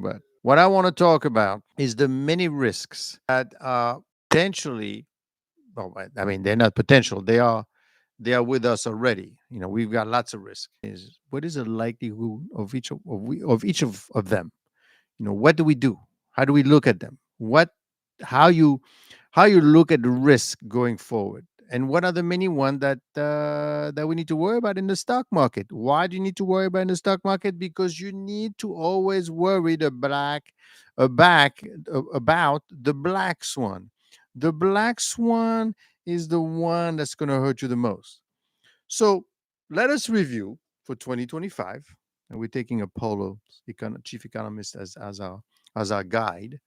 But what I want to talk about is the many risks that are potentially, well, I mean, they're not potential. They are with us already. We've got lots of risk. Is what is the likelihood of each of them? What do we do? How do we look at them? How you how you look at the risk going forward, and what are the many one that we need to worry about in the stock market? Why do you need to worry about in the stock market? Because you need to always worry about the black swan. The black swan is the one that's going to hurt you the most. So let us review for 2025, and we're taking Apollo chief economist as our guide.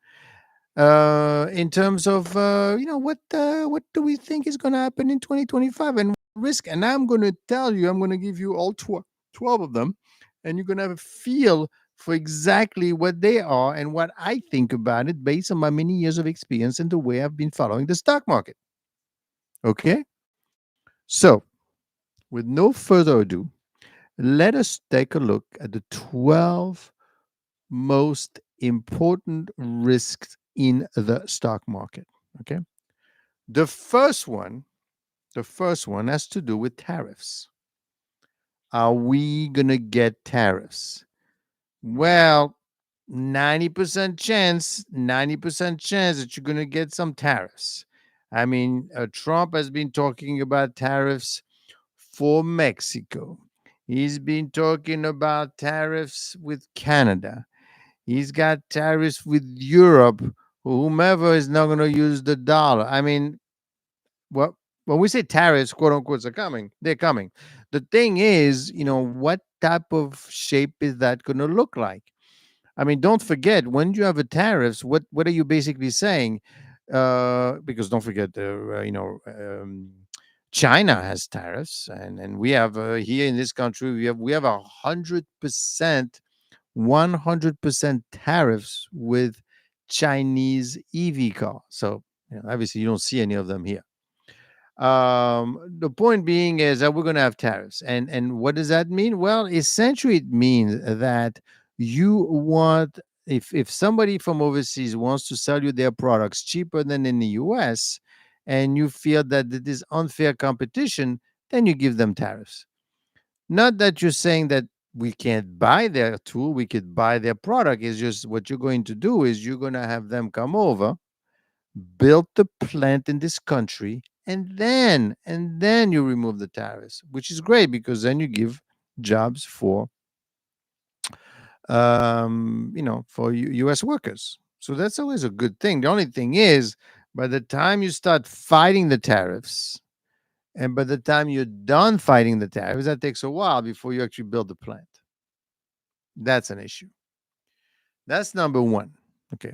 In terms of what do we think is going to happen in 2025 and risk? And I'm going to tell you, I'm going to give you all 12 of them, and you're going to have a feel for exactly what they are and what I think about it based on my many years of experience and the way I've been following the stock market. Okay, so with no further ado, let us take a look at the 12 most important risks in the stock market. Okay. The first one, has to do with tariffs. Are we going to get tariffs? Well, 90% chance that you're going to get some tariffs. I mean, Trump has been talking about tariffs for Mexico. He's been talking about tariffs with Canada. He's got tariffs with Europe, whomever is not going to use the dollar. I mean, what when we say tariffs, quote unquote, are coming, they're coming. The thing is, what type of shape is that going to look like? I mean, don't forget when you have a tariffs, what are you basically saying? Because don't forget, China has tariffs, and we have here in this country we have 100% tariffs with Chinese EV car. So obviously you don't see any of them here. The point being is that we're going to have tariffs, and what does that mean? Well, essentially it means that you want if somebody from overseas wants to sell you their products cheaper than in the US, and you feel that it is unfair competition, then you give them tariffs. Not that you're saying that we can't buy their tool, we could buy their product. It's just what you're going to do is you're going to have them come over, build the plant in this country, and then you remove the tariffs, which is great because then you give jobs for US workers. So that's always a good thing. The only thing is, by the time you start fighting the tariffs, and by the time you're done fighting the tariffs, that takes a while before you actually build the plant. That's an issue. That's number one. Okay.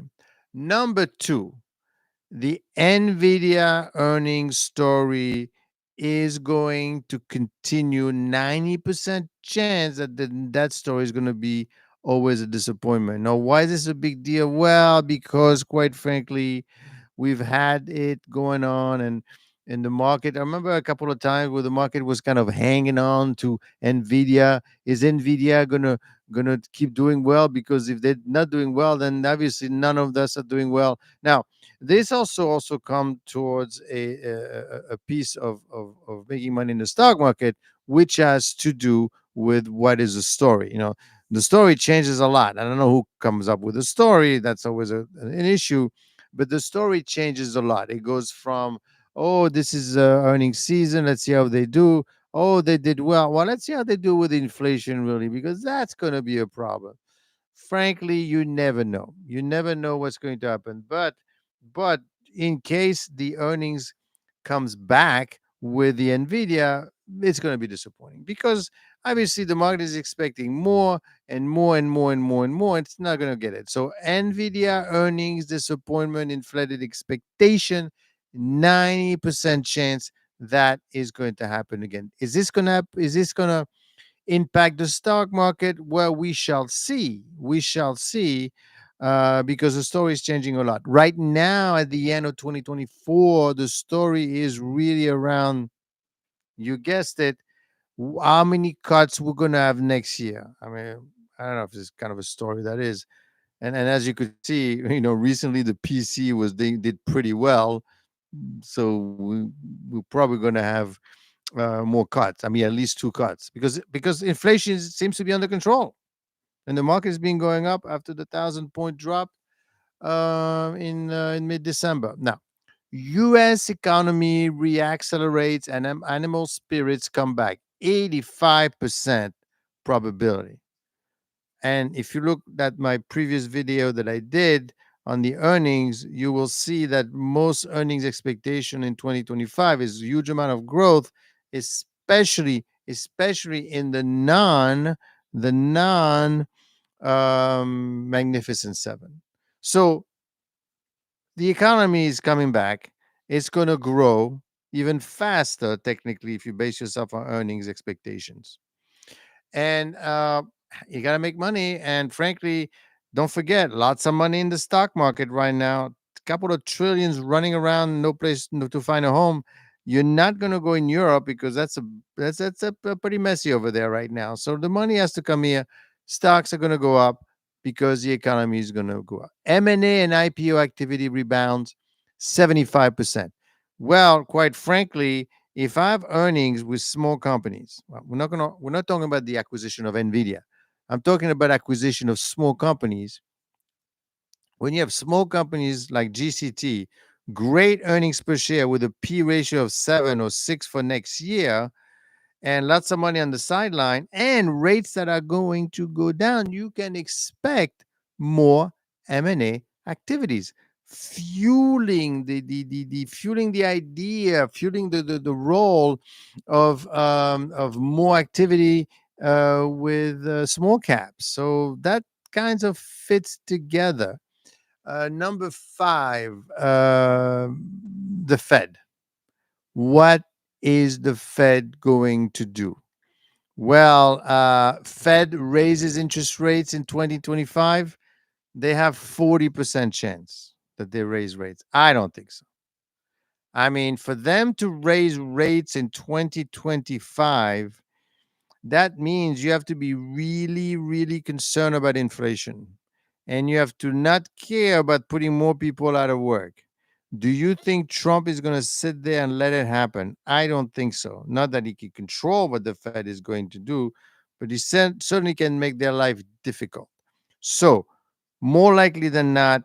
Number two, the Nvidia earnings story is going to continue. 90% chance that story is going to be always a disappointment. Now, why is this a big deal? Well, because quite frankly, we've had it going on, and in the market, I remember a couple of times where the market was kind of hanging on to Nvidia. Is Nvidia gonna keep doing well? Because if they're not doing well, then obviously none of us are doing well. Now, this also come towards a piece of making money in the stock market, which has to do with what is the story. The story changes a lot. I don't know who comes up with the story. That's always an issue, but the story changes a lot. It goes from, oh, this is earnings season. Let's see how they do. Oh, they did well. Well, let's see how they do with inflation, really, because that's going to be a problem. Frankly, you never know. You never know what's going to happen. But in case the earnings comes back with the Nvidia, it's going to be disappointing because obviously the market is expecting more and more and more and more and more. It's not going to get it. So Nvidia earnings disappointment, inflated expectation, 90% chance that is going to happen again. Is this going to impact the stock market? Well, we shall see. We shall see, because the story is changing a lot. Right now, at the end of 2024, the story is really around, you guessed it, how many cuts we're going to have next year. I mean, I don't know if this is kind of a story that is. And as you could see, recently the PC was they did pretty well. So we're probably going to have more cuts. I mean, at least two cuts because inflation seems to be under control, and the market has been going up after the 1,000 point drop in mid December. Now, U.S. economy reaccelerates and animal spirits come back. 85% probability. And if you look at my previous video that I did on the earnings, you will see that most earnings expectation in 2025 is a huge amount of growth, especially in the non magnificent seven. So the economy is coming back. It's going to grow even faster, technically, if you base yourself on earnings expectations. And you got to make money. And frankly, don't forget, lots of money in the stock market right now. A couple of trillions running around, no place to find a home. You're not going to go in Europe because that's pretty messy over there right now. So the money has to come here. Stocks are going to go up because the economy is going to go up. M&A and IPO activity rebounds 75%. Well, quite frankly, if I have earnings with small companies, well, we're not talking about the acquisition of Nvidia. I'm talking about acquisition of small companies. When you have small companies like GCT, great earnings per share with a P ratio of 7 or 6 for next year, and lots of money on the sideline, and rates that are going to go down, you can expect more M&A activities, fueling the idea, fueling the role of more activity with small caps. So that kinds of fits together. Number five, the Fed. What is the Fed going to do? Well, Fed raises interest rates in 2025. They have 40% chance that they raise rates. I don't think so. I mean, for them to raise rates in 2025, that means you have to be really, really concerned about inflation. And you have to not care about putting more people out of work. Do you think Trump is going to sit there and let it happen? I don't think so. Not that he can control what the Fed is going to do, but he certainly can make their life difficult. So, more likely than not,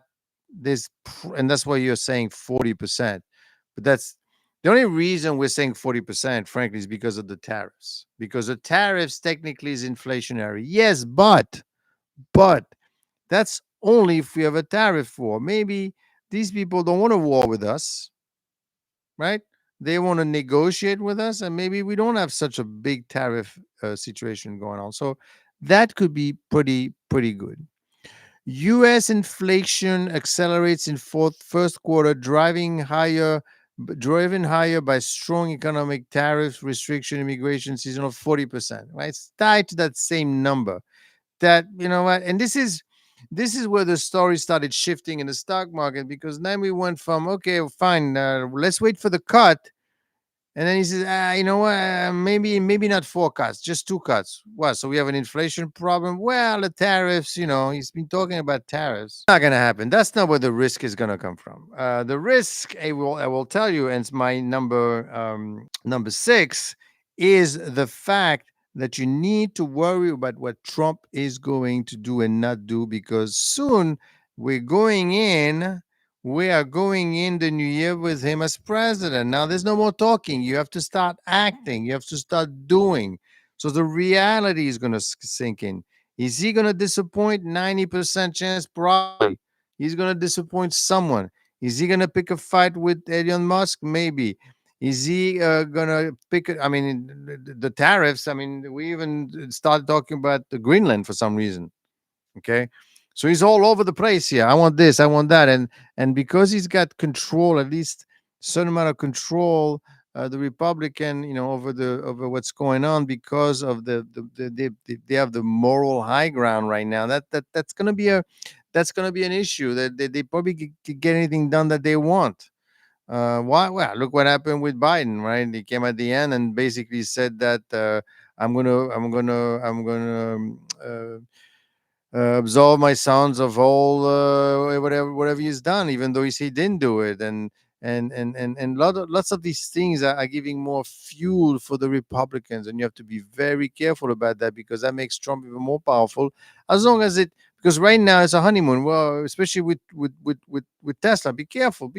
and that's why you're saying 40%. But that's the only reason we're saying 40%, frankly, is because of the tariffs. Because the tariffs technically is inflationary. Yes, but that's only if we have a tariff war. Maybe these people don't want to war with us, right? They want to negotiate with us, and maybe we don't have such a big tariff situation going on. So that could be pretty good. U.S. inflation accelerates in first quarter, driven higher by strong economic tariffs, restriction, immigration, seasonal 40%. Right, it's tied to that same number. That you know what, and this is where the story started shifting in the stock market because then we went from okay, fine, let's wait for the cut, and then he says, you know what? Maybe not four cuts, just two cuts. What? So we have an inflation problem? Well, the tariffs. He's been talking about tariffs. Not gonna happen. That's not where the risk is gonna come from. The risk, I will tell you, and it's my number six, is the fact that you need to worry about what Trump is going to do and not do because soon we're going in we are going in the new year with him as president. Now, there's no more talking. You have to start acting. You have to start doing. So the reality is going to sink in. Is he going to disappoint? 90% chance, probably. He's going to disappoint someone. Is he going to pick a fight with Elon Musk? Maybe. Is he going to pick? I mean, the tariffs. I mean, we even started talking about the Greenland for some reason. Okay. So he's all over the place here. I want this, I want that. And because he's got control, at least certain amount of control, the Republican, over what's going on because of they have the moral high ground right now. That's gonna be an issue that they probably could get anything done that they want. Why? Well, look what happened with Biden, right? He came at the end and basically said that I'm gonna absolve my sons of all whatever he's done, even though he didn't do it, and lots of these things are giving more fuel for the Republicans, and you have to be very careful about that because that makes Trump even more powerful. As long as it, because right now it's a honeymoon. Well, especially with Tesla, be careful,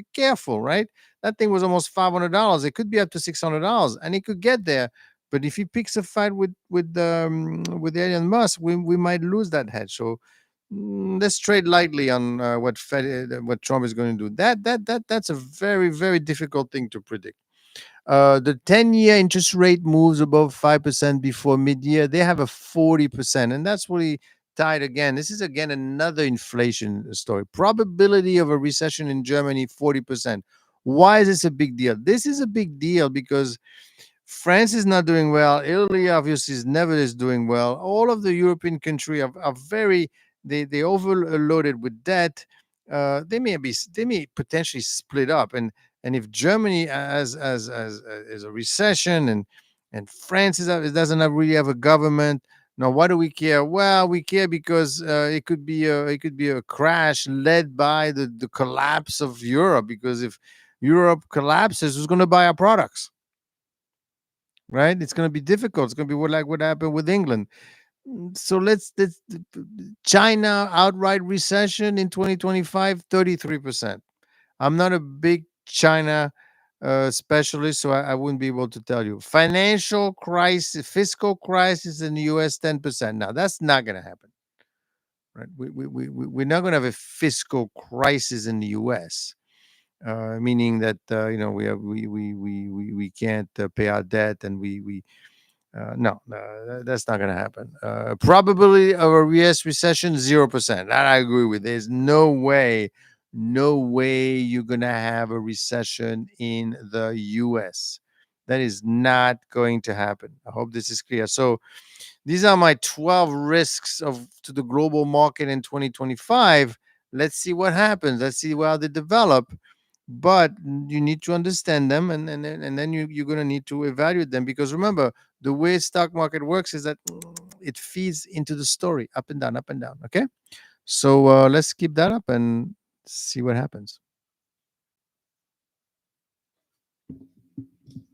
right? That thing was almost $500. It could be up to $600, and it could get there. But if he picks a fight with Elon Musk, we might lose that hedge. So let's trade lightly on what Trump is going to do. That's a very difficult thing to predict. The 10-year interest rate moves above 5% before mid-year. They have a 40%, and that's really tied again. This is again another inflation story. Probability of a recession in Germany 40%. Why is this a big deal? This is a big deal because France is not doing well. Italy obviously is doing well. All of the European countries are very they overloaded with debt. They may potentially split up, and if Germany as is a recession, and France it doesn't really have a government. Now, why do we care? Well, we care because it could be a crash led by the collapse of Europe. Because if Europe collapses, who's going to buy our products? Right? It's going to be difficult. It's going to be like what happened with England. So let's China outright recession in 2025, 33%. I'm not a big China specialist, so I wouldn't be able to tell you. Financial crisis, fiscal crisis in the US, 10%. Now, that's not going to happen. Right? We're not going to have a fiscal crisis in the US. Meaning that we can't pay our debt, and we no, that's not going to happen. Probability of a US recession 0%. That I agree with. There's no way you're going to have a recession in the US. That is not going to happen. I hope this is clear. So these are my 12 risks of to the global market in 2025. Let's see what happens. Let's see how they develop. But you need to understand them, and then you're going to need to evaluate them, because remember, the way stock market works is that it feeds into the story, up and down, up and down. Okay, so let's keep that up and see what happens.